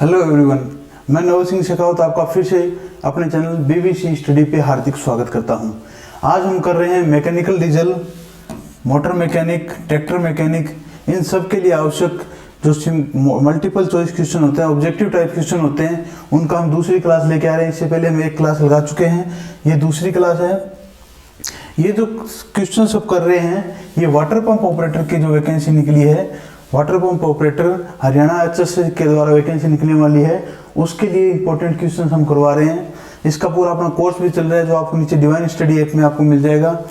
Hello everyone, मैं नवल सिंह शेखावत आपका फिर से अपने चैनल बीबीसी स्टडी पे हार्दिक स्वागत करता हूं। आज हम कर रहे हैं mechanical diesel, motor mechanic, tractor mechanic, इन सब के लिए आवश्यक जो मल्टीपल चॉइस क्वेश्चन होते हैं, ऑब्जेक्टिव टाइप क्वेश्चन होते हैं, उनका हम दूसरी क्लास लेके आ रहे हैं। इससे पहले हम एक क्लास लगा चुके हैं, ये दूसरी क्लास है। ये जो क्वेश्चन सब कर रहे हैं ये वाटर पंप ऑपरेटर की जो वैकेंसी निकली है, water pump operator Haryana HS के द्वारा वैकेंसी निकलने वाली है, उसके लिए इंपॉर्टेंट क्वेश्चन हम करवा रहे हैं। इसका पूरा अपना कोर्स भी चल रहा है जो आपको नीचे डिवाइन स्टडी ऐप में आपको मिल जाएगा।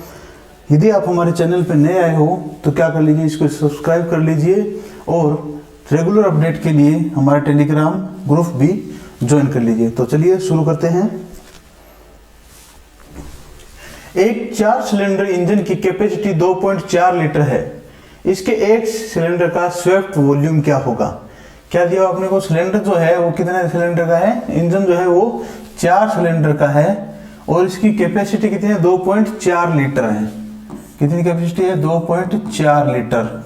यदि आप हमारे चैनल पर नए आए हो तो क्या कर लीजिए, इसको सब्सक्राइब कर लीजिए और रेगुलर अपडेट के लिए हमारा टेलीग्राम ग्रुप भी ज्वाइन कर लीजिए। तो चलिए शुरू करते हैं। एक 4 सिलेंडर इंजन की कैपेसिटी 2.4 लीटर है। इसके एक सिलेंडर का स्वेप्ट वॉल्यूम क्या होगा? क्या दिया अपने को? सिलेंडर जो है वो कितने सिलेंडर का है? इंजन जो है वो 4 सिलेंडर का है और इसकी कैपेसिटी कितनी है? 2.4 लीटर है। कितनी कैपेसिटी है? 2.4 लीटर।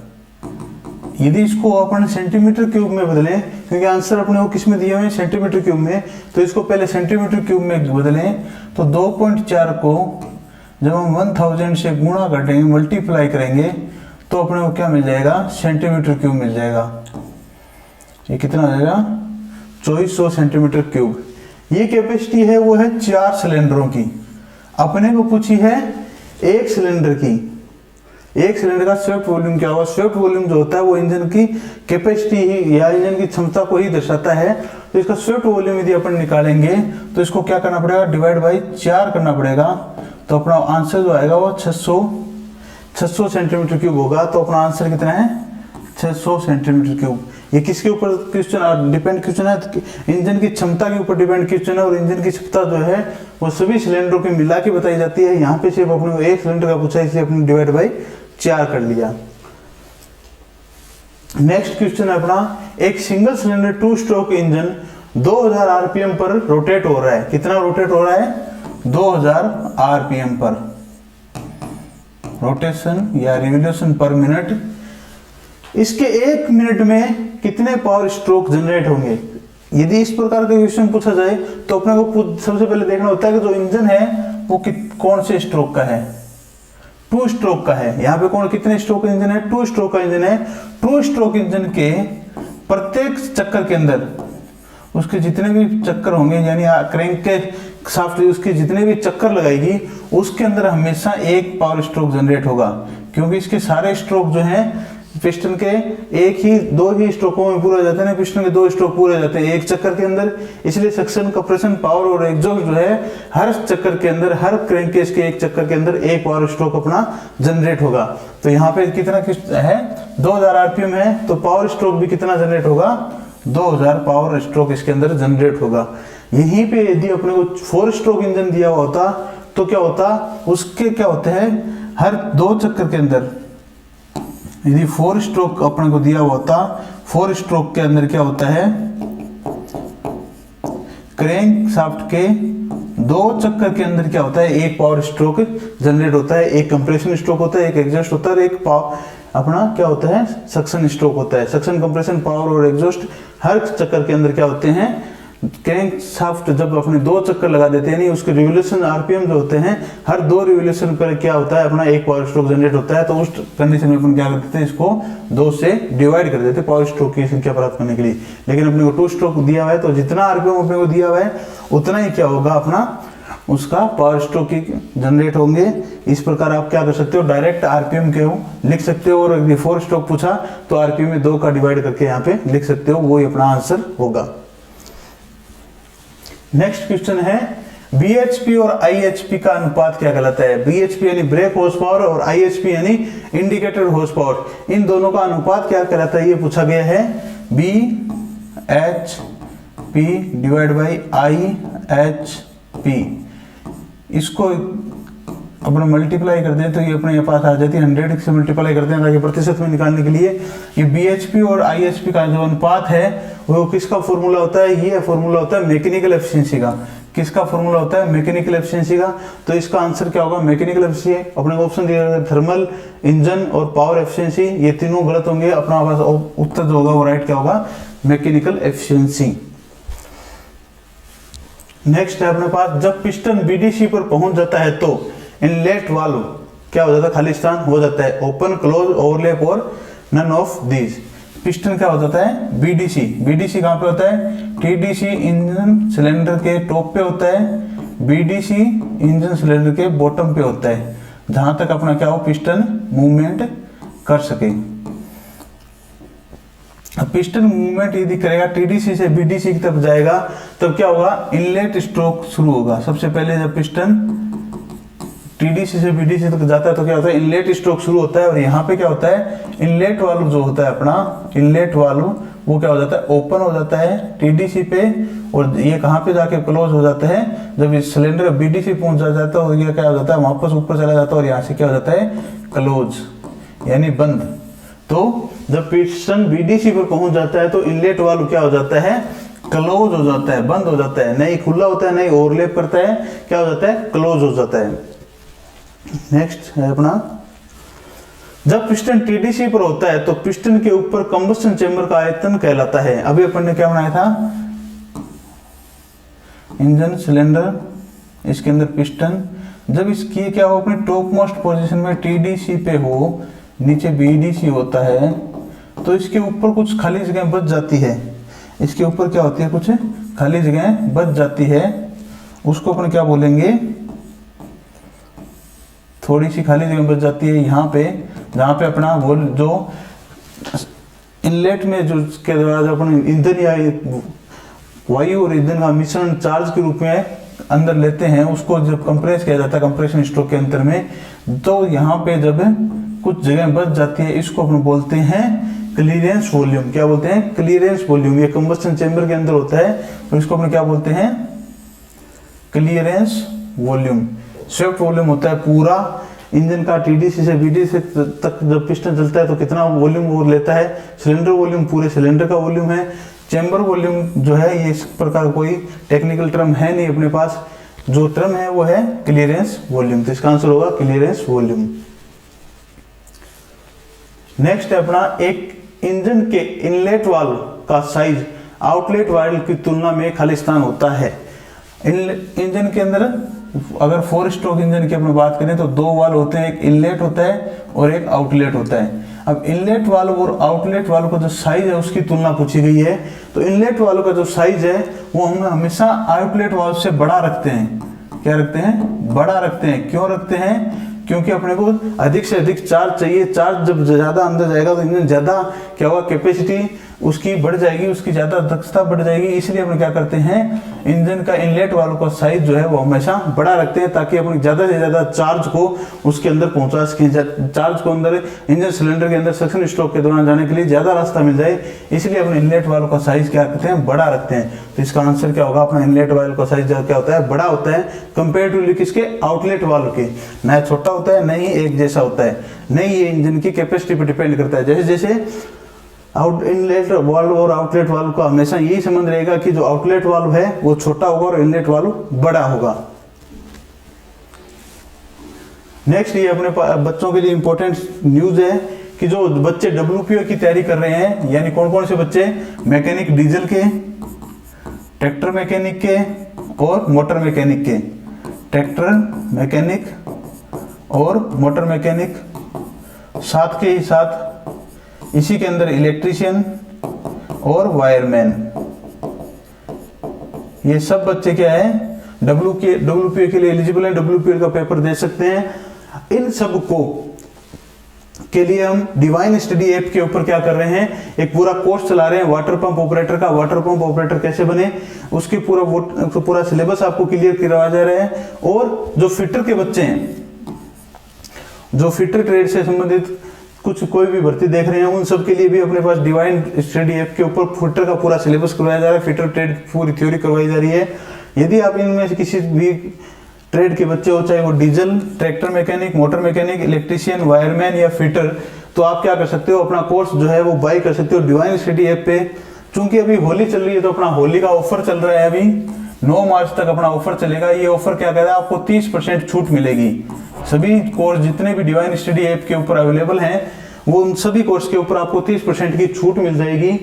यदि इसको अपन सेंटीमीटर क्यूब में बदलें, क्योंकि आंसर अपने को किस में दिए हुए हैं? सेंटीमीटर क्यूब में, तो इसको पहले सेंटीमीटर क्यूब में बदलें तो 2.4 को जब हम 1000 से गुणा करेंगे, मल्टीप्लाई करेंगे तो अपने को क्या मिल जाएगा? सेंटीमीटर क्यूब मिल जाएगा। ये कितना हो जाएगा? 2400 सेंटीमीटर क्यूब। ये कैपेसिटी है वो है 4 सिलेंडरों की। अपने को पूछी है एक सिलेंडर की। एक सिलेंडर का स्वेप्ट वॉल्यूम क्या होगा? स्वेप्ट वॉल्यूम जो होता है वो इंजन की कैपेसिटी ही या इंजन की क्षमता को ही दर्शाता है। तो इसका स्वेप्ट वॉल्यूम यदि अपन निकालेंगे तो इसको क्या करना पड़ेगा? डिवाइड बाई 4 करना पड़ेगा। तो अपना आंसर जो आएगा वो 600 सेंटीमीटर क्यूब होगा। तो अपना आंसर कितना है? 600 सेंटीमीटर क्यूब। ये किसके ऊपर क्वेश्चन डिपेंड क्वेश्चन है? इंजन की क्षमता के ऊपर डिपेंड क्वेश्चन है। और इंजन की क्षमता जो है वो सभी सिलेंडरों की मिला के बताई जाती है। यहाँ पे सिर्फ अपने को एक सिलेंडर का पूछा, इसलिए अपने डिवाइड बाई 4 कर लिया। नेक्स्ट क्वेश्चन है अपना, एक single cylinder 2 stroke engine 2000 RPM पर रोटेट हो रहा है। कितना रोटेट हो रहा है? 2000 आरपीएम पर। रोटेशन या रिवोल्यूशन पर मिनट। इसके 1 मिनट में कितने पावर स्ट्रोक जनरेट होंगे? यदि इस प्रकार का क्वेश्चन पूछा जाए तो अपने को सबसे पहले देखना होता है कि जो इंजन है वो कौन से स्ट्रोक का है? 2 स्ट्रोक का है। यहाँ पे कितने स्ट्रोक इंजन है? 2 स्ट्रोक का इंजन है। 2 स्ट्रोक इंजन के प्रत्येक चक्कर के अंदर उसके जितने भी चक्कर होंगे, यानी क्रैंक के शाफ्ट उसके जितने भी चक्कर लगाएगी उसके अंदर हमेशा एक पावर स्ट्रोक जनरेट होगा। क्योंकि इसके सारे स्ट्रोक जो हैं पिस्टन के दो ही स्ट्रोकों में पूरे हो जाते हैं। पिस्टन के 2 स्ट्रोक पूरे हो जाते हैं एक चक्कर के अंदर। इसलिए सक्शन, कंप्रेशन, पावर और एग्जॉस्ट जो है हर चक्कर के अंदर, हर क्रैंकेस के एक चक्कर के अंदर एक पावर स्ट्रोक अपना जनरेट होगा। तो यहाँ पे कितना है? 2000 आरपीएम है तो पावर स्ट्रोक भी कितना जनरेट होगा? 2000 पावर स्ट्रोक इसके अंदर जनरेट होगा। यहीं पे यदि अपने को 4 स्ट्रोक इंजन दिया हुआ होता तो क्या होता? उसके क्या होते हैं, हर 2 चक्कर के अंदर यदि 4 स्ट्रोक अपने को दिया हुआ होता, 4 स्ट्रोक के अंदर क्या होता है? क्रैंक शाफ्ट के 2 चक्कर के अंदर क्या होता है? एक पावर स्ट्रोक जनरेट होता है। एक कंप्रेशन स्ट्रोक होता है, एक एग्जॉस्ट होता है और एक अपना क्या होता है? सक्शन स्ट्रोक होता है। सक्शन, कंप्रेशन, पावर और एग्जॉस्ट हर चक्कर के अंदर क्या होते हैं? क्रैंक शाफ्ट जब अपने 2 चक्कर लगा देते हैं, नहीं उसके रिवोल्यूशन आरपीएम जो होते हैं, हर 2 रिवोल्यूशन पर क्या होता है? अपना एक पावर स्ट्रोक जनरेट होता है। तो उस कंडीशन में अपन क्या करते हैं? इसको 2 से डिवाइड कर देते हैं पावर स्ट्रोक की संख्या प्राप्त करने के लिए। लेकिन अपने को 2 स्ट्रोक दिया हुआ है तो जितना आरपीएम अपने को दिया हुआ है उतना ही क्या होगा? अपना उसका पावर स्ट्रोक जनरेट होंगे। इस प्रकार आप क्या कर सकते हो? डायरेक्ट आरपीएम के लिख सकते हो। और यदि 4 स्ट्रोक पूछा तो आरपीएम में 2 का डिवाइड करके यहाँ पे लिख सकते हो, वो ही अपना आंसर होगा। नेक्स्ट क्वेश्चन है, बीएचपी और आईएचपी का अनुपात क्या कहलाता है? बीएचपी यानी ब्रेक हॉर्स पावर और आईएचपी यानी इंडिकेटर हॉर्स पावर। इन दोनों का अनुपात क्या कहलाता है? ये पूछा गया है। BHP divide by IHP. इसको अपने मल्टीप्लाई कर दें तो ये अपने पास आ जाती है। 100 से मल्टीप्लाई करते हैं ताकि प्रतिशत में निकालने के लिए। ये बीएचपी और आईएचपी का जो अनुपात है वो किसका फॉर्मूला होता है? ये फॉर्मूला होता है मैकेनिकल एफिशिएंसी का। किसका फॉर्मूला होता है? मैकेनिकल एफिशिएंसी का। तो इसका आंसर क्या होगा? Mechanical efficiency. अपने को ऑप्शन दिया है थर्मल, इंजन और पावर एफिशिएंसी। ये तीनों गलत होंगे। अपना पास उत्तर जो होगा वो राइट क्या होगा? Mechanical efficiency. नेक्स्ट है अपने पास, जब पिस्टन बीडीसी पर पहुंच जाता है तो इनलेट वाल्व क्या हो जाता है, खाली स्थान हो जाता है, ओपन क्लोज ओवरलैप और नन ऑफ दीज। पिस्टन क्या हो जाता है, बीडीसी। बीडीसी कहाँ पे होता है, टीडीसी इंजन सिलेंडर के टॉप पे होता है, बीडीसी इंजन सिलेंडर के बॉटम पे होता है, जहां तक अपना क्या हो पिस्टन मूवमेंट कर सके। अब पिस्टन मूवमेंट यदि करेगा टीडीसी से बीडीसी की तरफ जाएगा तब क्या होगा, इनलेट स्ट्रोक शुरू होगा। सबसे पहले जब पिस्टन टीडीसी से बीडीसी तक जाता है तो क्या होता है, इनलेट स्ट्रोक शुरू होता है। और यहाँ पे क्या होता है, इनलेट वाल्व जो होता है अपना इनलेट वाल्व वो क्या हो जाता है, ओपन हो जाता है टीडीसी पे, और ये कहाँ पे जाके क्लोज हो जाता है, जब इस सिलेंडर बीडीसी पहुंच जाता है तो ये क्या हो जाता है, वापस ऊपर चला जाता है और यहाँ से क्या हो जाता है, क्लोज यानी बंद। तो जब पिस्टन बीडीसी पर पहुंच जाता है तो इनलेट वाल्व क्या हो जाता है, क्लोज हो जाता है, बंद हो जाता है, नहीं खुला होता है नहीं ओवरलैप करता है, क्या हो जाता है, क्लोज हो जाता है। नेक्स्ट है अपना, जब पिस्टन टीडीसी पर होता है तो पिस्टन के ऊपर कंबस्टन चेंबर का आयतन कहलाता है। अभी अपन ने क्या बनाया था, इंजन सिलेंडर, इसके अंदर पिस्टन, जब इसकी क्या हो अपने टॉप मोस्ट पोजीशन में टीडीसी पे हो, नीचे बीडीसी होता है, तो इसके ऊपर कुछ खाली जगह बच जाती है। इसके ऊपर क्या होती है, कुछ खाली जगह बच जाती है, उसको अपन क्या बोलेंगे, थोड़ी सी खाली जगह बच जाती है यहाँ पे, जहाँ पे अपना वो जो इनलेट में जो के द्वारा जो अपन ईंधन या वायु और ईंधन का मिश्रण चार्ज के रूप में अंदर लेते हैं, उसको जब कंप्रेस किया जाता है कंप्रेशन स्ट्रोक के अंतर में, तो यहाँ पे जब कुछ जगह बच जाती है, इसको अपन बोलते हैं क्लीयरेंस वॉल्यूम। क्या बोलते हैं, क्लीयरेंस वॉल्यूम। ये कंबस्टन चेंबर के अंदर होता है तो इसको अपन क्या बोलते हैं, क्लीयरेंस वॉल्यूम। स्वेप्ट वॉल्यूम होता है पूरा इंजन का, टीडीसी से बीडीसी तक जब पिस्टन चलता है तो कितना वॉल्यूम वो लेता है, सिलेंडर वॉल्यूम पूरे सिलेंडर का वॉल्यूम है। चेंबर वॉल्यूम जो है ये इस प्रकार कोई टेक्निकल टर्म है नहीं अपने पास, जो टर्म है वो है क्लीयरेंस वॉल्यूम। तो इसका आंसर होगा क्लीयरेंस वॉल्यूम। नेक्स्ट है अपना, एक इंजन के इनलेट वाल्व का साइज आउटलेट वाल्व की तुलना में खाली स्थान होता है। इंजन के अंदर अगर 4 स्ट्रोक इंजन की अपनी बात करें तो 2 वाल्व होते हैं, एक इनलेट होता है और एक आउटलेट होता है। अब इनलेट वाल्व और आउटलेट वाल्व का जो साइज है उसकी तुलना पूछी गई है, तो इनलेट वाल्व का जो साइज है वो हम हमेशा आउटलेट वाल्व से बड़ा रखते हैं। क्या रखते हैं, बड़ा रखते हैं। क्यों रखते हैं, क्योंकि अपने को अधिक से अधिक चार्ज चाहिए। चार्ज जब ज्यादा अंदर जाएगा तो इंजन ज्यादा क्या होगा, कैपेसिटी उसकी बढ़ जाएगी, उसकी ज्यादा दक्षता बढ़ जाएगी। इसलिए अपन क्या करते हैं, इंजन का इनलेट वाल्व का साइज जो है वो हमेशा बड़ा रखते हैं, ताकि अपन ज्यादा से ज्यादा चार्ज को उसके अंदर पहुंचा सकें। चार्ज को अंदर इंजन सिलेंडर के अंदर सक्शन स्ट्रोक के दौरान जाने के लिए ज्यादा रास्ता मिल जाए, इसलिए अपन इनलेट वाल्व का साइज क्या करते हैं, बड़ा रखते हैं। तो इसका आंसर क्या होगा, अपना इनलेट वाल्व का साइज क्या होता है, बड़ा होता है कंपेरेटिवली किसके, आउटलेट वाल्व के। न छोटा होता है, न ही एक जैसा होता है, नहीं ये इंजन की कैपेसिटी पर डिपेंड करता है। जैसे जैसे इनलेट वाल्व और आउटलेट वाल्व का हमेशा यही संबंध रहेगा कि जो आउटलेट वाल्व है वो छोटा होगा और इनलेट वाल्व बड़ा होगा। नेक्स्ट ये अपने बच्चों के लिए इंपॉर्टेंट न्यूज है कि जो बच्चे WPO की तैयारी कर रहे हैं, यानी कौन कौन से बच्चे, मैकेनिक डीजल के, ट्रैक्टर मैकेनिक के और मोटर मैकेनिक के। ट्रैक्टर मैकेनिक और मोटर मैकेनिक, साथ के ही साथ इसी के अंदर इलेक्ट्रीशियन और वायरमैन, ये सब बच्चे क्या है, WPO के लिए एलिजिबल है, WPO का पेपर दे सकते हैं। इन सब को के लिए हम डिवाइन स्टडी ऐप के ऊपर क्या कर रहे हैं, एक पूरा कोर्स चला रहे हैं वाटर पंप ऑपरेटर का। वाटर पंप ऑपरेटर कैसे बने उसके पूरा सिलेबस आपको क्लियर करवाया जा रहा है। और जो फिटर के बच्चे हैं, जो फिटर ट्रेड से संबंधित कुछ कोई भी भर्ती देख रहे हैं, उन सब के लिए भी अपने पास डिवाइन स्टडी ऐप के ऊपर फिटर का पूरा सिलेबस करवाया जा रहा है। फिटर ट्रेड पूरी थ्योरी करवाई जा रही है। यदि आप इनमें से किसी भी ट्रेड के बच्चे हो, चाहे वो diesel, tractor mechanic, motor mechanic, electrician, wireman या फिटर, तो आप क्या कर सकते हो, अपना कोर्स जो है वो बाय कर सकते हो डिवाइन स्टडी ऐप पे। चूंकि अभी होली चल रही है तो अपना होली का ऑफर चल रहा है, अभी 9 मार्च तक अपना ऑफर चलेगा। ये ऑफर क्या कहता है, आपको 30% छूट मिलेगी। सभी कोर्स जितने भी डिवाइन स्टडी ऐप के ऊपर अवेलेबल हैं, वो उन सभी कोर्स के ऊपर आपको 30% की छूट मिल जाएगी।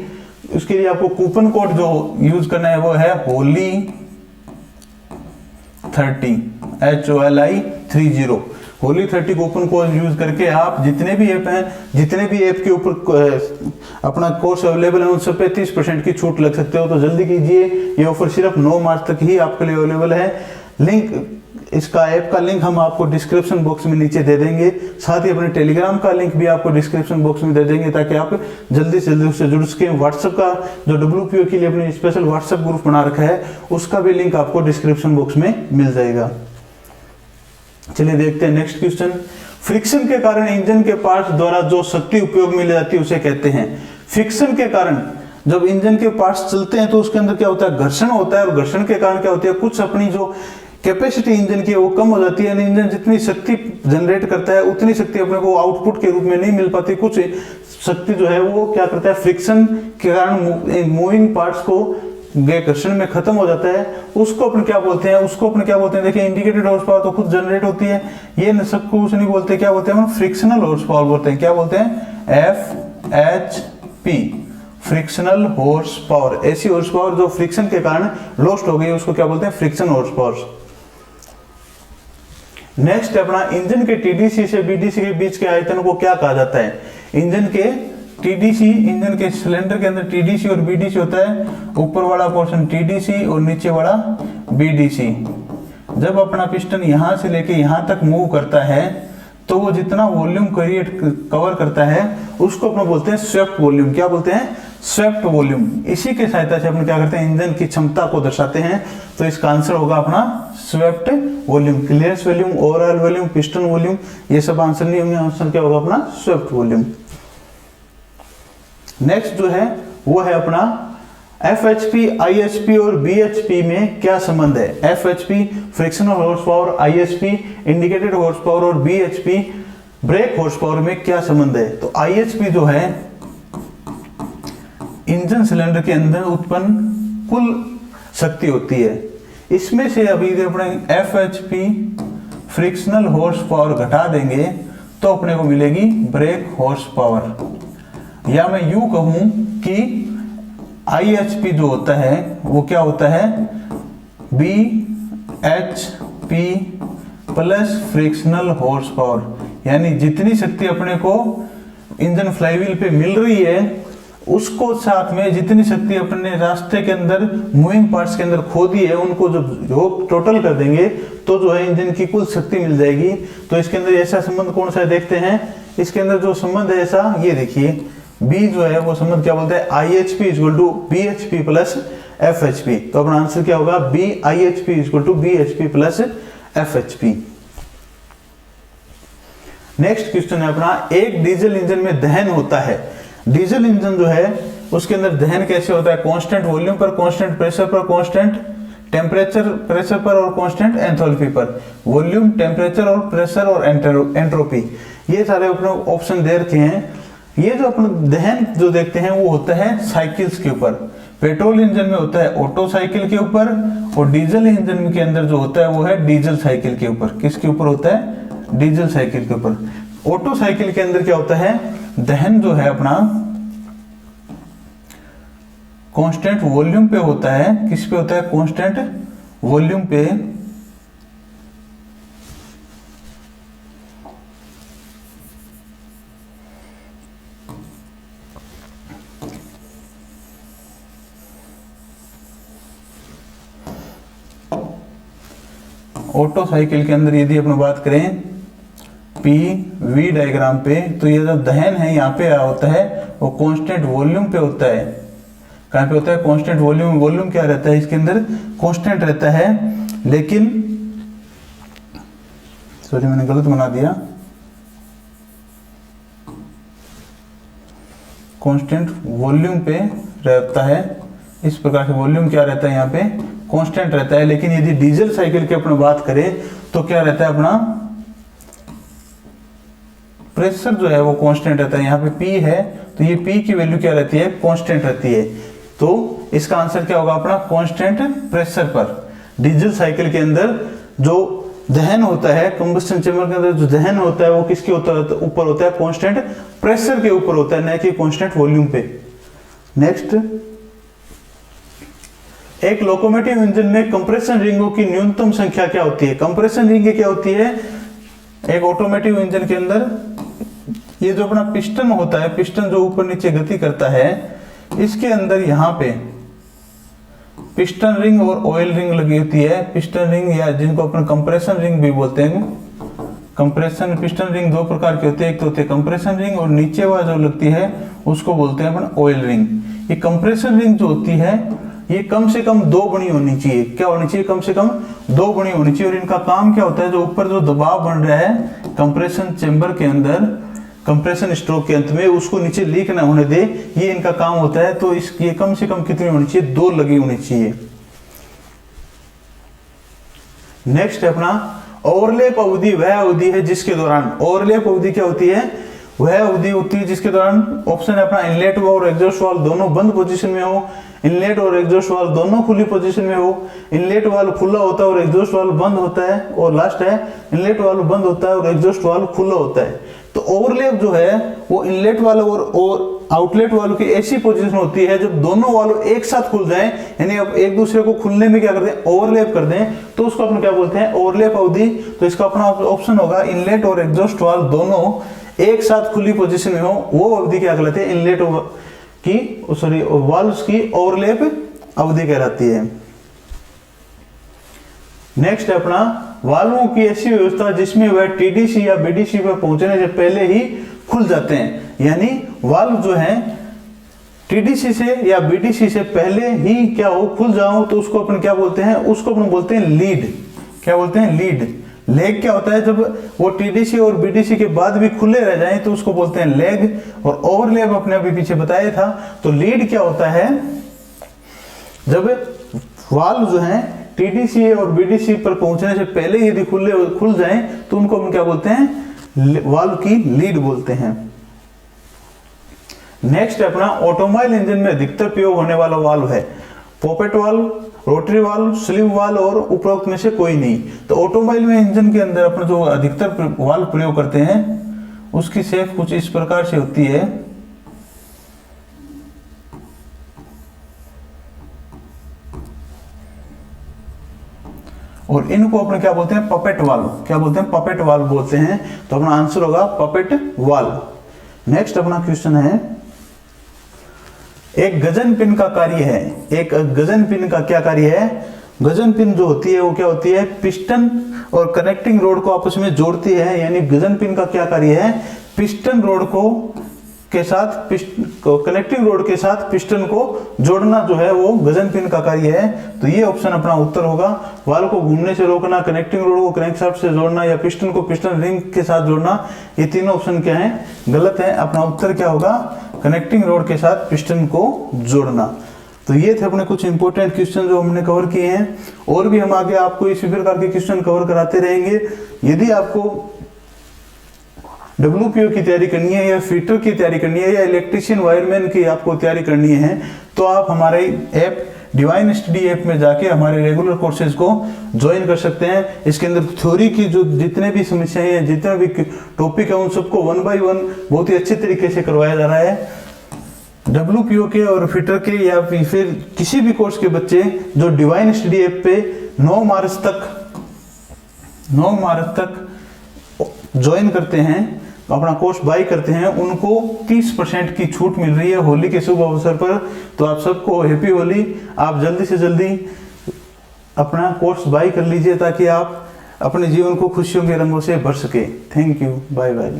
उसके लिए आपको कूपन कोड जो यूज करना है वो है Holi HOLI30 Holi 30 coupon code use करके आप जितने भी ऐप हैं, जितने भी ऐप के ऊपर अपना कोर्स अवेलेबल है उन सब पे 30% की छूट लग सकते हो। तो जल्दी कीजिए, ये ऑफर सिर्फ 9 मार्च तक ही आपके लिए अवेलेबल है। लिंक, इसका ऐप का लिंक हम आपको डिस्क्रिप्शन बॉक्स में नीचे दे देंगे, साथ ही अपने टेलीग्राम का लिंक भी आपको डिस्क्रिप्शन बॉक्स में दे देंगे ताकि आप जल्दी से जल्दी उससे जुड़ सकें। व्हाट्सएप का जो WPO के लिए अपने स्पेशल व्हाट्सएप ग्रुप बना रखा है उसका भी लिंक आपको डिस्क्रिप्शन बॉक्स में मिल जाएगा। चलिए देखते हैं नेक्स्ट क्वेश्चन। फ्रिक्शन के कारण इंजन के पार्ट्स द्वारा जो शक्ति उपयोग में ली जाती है उसे कहते हैं। फ्रिक्शन के कारण जब इंजन के पार्ट्स चलते हैं तो उसके अंदर क्या होता है, घर्षण होता है, और घर्षण के कारण क्या होती है, कुछ अपनी जो कैपेसिटी इंजन की है वो कम हो जाती है, यानी इंजन जितनी शक्ति जनरेट करता है उतनी शक्ति अपने को आउटपुट के रूप में नहीं मिल पाती। कुछ शक्ति जो है वो क्या करता है, फ्रिक्शन के कारण मूविंग पार्ट्स को घर्षण में खत्म हो जाता है। उसको अपन क्या बोलते हैं, देखिए इंडिकेटेड हॉर्स पावर तो खुद जनरेट होती है, ये सबको कुछ नहीं बोलते, क्या बोलते हैं, फ्रिक्शनल हॉर्स पावर बोलते हैं। क्या बोलते हैं, FHP, फ्रिक्शनल हॉर्स पावर। ऐसी हॉर्स पावर जो फ्रिक्शन के कारण लॉस्ट हो गई उसको क्या बोलते हैं, फ्रिक्शन हॉर्स पावर। नेक्स्ट अपना इंजन के TDC से BDC के बीच के आयतन को क्या कहा जाता है। इंजन के TDC, इंजन के सिलेंडर के अंदर TDC और BDC होता है, ऊपर वाला पोर्शन TDC और नीचे वाला BDC। जब अपना पिस्टन यहां से लेके यहां तक मूव करता है तो वो जितना वॉल्यूम कवर करता है उसको अपना बोलते हैं स्वेप्ट वॉल्यूम। क्या बोलते हैं, स्वेप्ट वॉल्यूम। इसी के सहायता से अपन क्या करते हैं, इंजन की क्षमता को दर्शाते हैं। तो इसका आंसर होगा अपना swept volume. Clearance volume, overall volume, piston volume, ये सब आंसर नहीं होंगे। आंसर क्या होगा अपना स्वेप्ट वॉल्यूम। नेक्स्ट जो है वो है अपना FHP, IHP और BHP में क्या संबंध है। FHP frictional horse power, IHP indicated horse power और BHP ब्रेक हॉर्स पावर में क्या संबंध है। तो IHP जो है इंजन सिलेंडर के अंदर उत्पन्न कुल शक्ति होती है, इसमें से अभी अपने FHP फ्रिक्शनल हॉर्स पावर घटा देंगे तो अपने को मिलेगी ब्रेक हॉर्स पावर। या मैं यूं कहूं कि IHP जो होता है वो क्या होता है, BHP plus frictional horse power. यानी जितनी शक्ति अपने को इंजन फ्लाईव्हील पे मिल रही है उसको साथ में जितनी शक्ति अपने रास्ते के अंदर मूविंग पार्ट्स के अंदर खो दी है उनको जब टोटल कर देंगे तो जो है इंजन की कुल शक्ति मिल जाएगी। तो इसके अंदर ऐसा संबंध कौन सा है देखते हैं। इसके अंदर जो संबंध है ऐसा, ये देखिए B जो है वो संबंध क्या बोलते हैं, IHP equal to BHP plus FHP। तो अपना आंसर क्या होगा, IHP equal to BHP plus FHP। Next question है अपना, एक डीजल इंजन में दहन होता है। डीजल इंजन जो है उसके अंदर दहन कैसे होता है, कांस्टेंट वॉल्यूम पर, कांस्टेंट प्रेशर पर, कांस्टेंट टेम्परेचर प्रेशर पर और कांस्टेंट एंथैल्पी पर। वॉल्यूम, टेम्परेचर और प्रेशर और एंट्रोपी, ये सारे अपने ऑप्शन दे रखे हैं। ये जो अपन दहन जो देखते हैं वो होता है साइकिल्स के ऊपर। पेट्रोल इंजन में होता है ऑटो साइकिल के ऊपर, और डीजल इंजन के अंदर जो होता है वो है डीजल साइकिल के ऊपर। किसके ऊपर होता है, डीजल साइकिल के ऊपर। ऑटो साइकिल के अंदर क्या होता है, दहन जो है अपना कांस्टेंट वॉल्यूम पे होता है। किस पे होता है, कांस्टेंट वॉल्यूम पे। ऑटो साइकिल के अंदर यदि अपने बात करें PV डायग्राम पे, तो ये जो दहन है यहाँ पे होता है वो कांस्टेंट वॉल्यूम पे होता है। कहाँ पे होता है, कांस्टेंट वॉल्यूम। वॉल्यूम क्या रहता है इसके अंदर, कांस्टेंट रहता है। लेकिन सॉरी मैंने गलत बना दिया, कांस्टेंट वॉल्यूम पे रहता है। इस प्रकार से वॉल्यूम क्या रहता है यहाँ पे, कांस्टेंट रहता है। लेकिन यदि डीजल साइकिल की अपने बात करें तो क्या रहता है, अपना प्रेशर जो है वो कांस्टेंट रहता है। यहाँ पे P है तो ये P की वैल्यू क्या रहती है, कांस्टेंट रहती है। तो इसका आंसर क्या होगा अपना, कांस्टेंट प्रेशर पर। डीजल साइकिल के अंदर जो दहन होता है, कंबस्टन चेंबर के अंदर जो दहन होता है वो किसके ऊपर होता है, कांस्टेंट प्रेशर के ऊपर होता है, न कि कांस्टेंट वॉल्यूम पे। नेक्स्ट एक लोकोमोटिव इंजन में कंप्रेशन रिंगों की न्यूनतम संख्या क्या होती है? कंप्रेशन रिंग क्या होती है? एक ऑटोमेटिव इंजन के अंदर ये जो अपना पिस्टन होता है, पिस्टन जो ऊपर नीचे गति करता है, इसके अंदर यहाँ पे पिस्टन रिंग और ऑयल रिंग लगी होती है। पिस्टन रिंग या जिनको अपन कंप्रेशन रिंग भी बोलते हैं। कंप्रेशन पिस्टन रिंग दो प्रकार की होती है, एक तो होती है कंप्रेशन रिंग और नीचे वह जो लगती है उसको बोलते हैं अपन ऑयल रिंग। ये कंप्रेशन रिंग जो होती है ये कम से कम 2 बनी होनी चाहिए। क्या होनी चाहिए? कम से कम 2 बनी होनी चाहिए। और इनका काम क्या होता है? जो ऊपर जो दबाव बन रहा है कंप्रेशन चेंबर के अंदर, कंप्रेशन स्ट्रोक के अंत में, उसको नीचे लीक ना होने दे, ये इनका काम होता है। तो ये कम से कम कितनी होनी चाहिए? 2 लगी होनी चाहिए। नेक्स्ट है अपना ओवरलैप अवधि। वह अवधि है जिसके दौरान, ओवरलैप अवधि क्या होती है? वह अवधि होती है जिसके दौरान ऑप्शन है अपना इनलेट और एग्जॉस्ट वाल्व दोनों बंद पोजीशन में हो, इनलेट और एग्जॉस्ट वाल्व दोनों खुली पोजीशन में हो, इनलेट वाल्व खुला होता है और एग्जॉस्ट वाल्व बंद होता है, और लास्ट है इनलेट वाल्व बंद होता है और एग्जॉस्ट वाल्व खुला होता है। तो ओवरलैप जो है वो इनलेट वाल्व और आउटलेट वाल्व की ऐसी पोजीशन होती है जब दोनों वाल्व एक साथ खुल जाएं, यानी अब एक दूसरे को खुलने में क्या करते हैं? ओवरलैप कर दें, तो उसको अपन क्या बोलते हैं? ओवरलैप अवधि। तो इसका अपना ऑप्शन होगा इनलेट और एग्जॉस्ट वाल्व दोनों एक साथ खुली पोजीशन में हो, वो अवधि क्या कहलाती है? इनलेट की वाल्व्स की ओवरलैप अवधि कहलाती है। नेक्स्ट है अपना वाल्वों की ऐसी व्यवस्था जिसमें वह टीडीसी या बीडीसी पर पहुंचने से पहले ही खुल जाते हैं। यानी वाल्व जो है टीडीसी से या बीडीसी से पहले ही क्या हो? खुल जाओ, तो उसको अपन क्या बोलते हैं? उसको अपन बोलते हैं लीड। क्या बोलते हैं? लीड। लेग क्या होता है? जब वो टीडीसी और बीडीसी के बाद भी खुले रह जाएं तो उसको बोलते हैं लेग। और ओवरलैप अपने अभी पीछे बताया था। तो लीड क्या होता है? जब वाल्व जो है टीडीसी और बीडीसी पर पहुंचने से पहले यदि खुल जाएं तो उनको हम क्या बोलते हैं? वाल्व की लीड बोलते हैं। नेक्स्ट अपना ऑटोमोबाइल इंजन में अधिकतर प्रयोग होने वाला वाल्व है poppet valve, rotary valve, sleeve valve और उपरोक्त में से कोई नहीं। तो ऑटोमोबाइल में इंजन के अंदर अपना जो अधिकतर वाल्व प्रयोग करते हैं उसकी शेप कुछ इस प्रकार से होती है। और इनको अपने क्या बोलते हैं? Puppet valve. क्या बोलते हैं? पपेट वाल्व बोलते हैं। तो अपना आंसर होगा पपेट वाल्व। नेक्स्ट अपना क्वेश्चन है, एक गजन पिन का कार्य है। एक गजन पिन का क्या कार्य है? गजन पिन जो होती है वो क्या होती है? पिस्टन और कनेक्टिंग रोड को आपस में जोड़ती है। यानी गजन पिन का क्या कार्य है? पिस्टन रोड को के साथ कनेक्टिंग रोड के साथ पिस्टन को जोड़ना जो है वो गजन पिन का कार्य है। तो ये ऑप्शन अपना उत्तर होगा। वाल्व को घूमने से रोकना, कनेक्टिंग रोड को क्रैंकशाफ्ट से जोड़ना या पिस्टन को पिस्टन रिंग के साथ जोड़ना, ये तीनों ऑप्शन क्या है? गलत है। अपना उत्तर क्या होगा? कनेक्टिंग रोड के साथ पिस्टन को जोड़ना। तो ये थे अपने कुछ इंपॉर्टेंट क्वेश्चन जो हमने कवर किए हैं। और भी हम आगे आपको इसी प्रकार के क्वेश्चन कवर कराते रहेंगे। यदि आपको WPO की तैयारी करनी है या फिटर की तैयारी करनी है या इलेक्ट्रीशियन वायरमैन की आपको तैयारी करनी है तो आप हमारे ऐप डिवाइन स्टडी ऐप में जाके हमारे रेगुलर कोर्सेज को ज्वाइन कर सकते हैं। इसके अंदर थ्योरी की जो जितने भी समस्याएं हैं, जितने भी टॉपिक है, उन सबको 1 बाय 1 बहुत ही अच्छे तरीके से करवाया जा रहा है। WPO के और फिटर के या फिर किसी भी कोर्स के बच्चे जो डिवाइन स्टडी ऐप पे 9 मार्च तक ज्वाइन करते हैं, अपना कोर्स बाई करते हैं, उनको 30% की छूट मिल रही है होली के शुभ अवसर पर। तो आप सबको हैप्पी होली। आप जल्दी से जल्दी अपना कोर्स बाई कर लीजिए ताकि आप अपने जीवन को खुशियों के रंगों से भर सके। Thank you. Bye bye.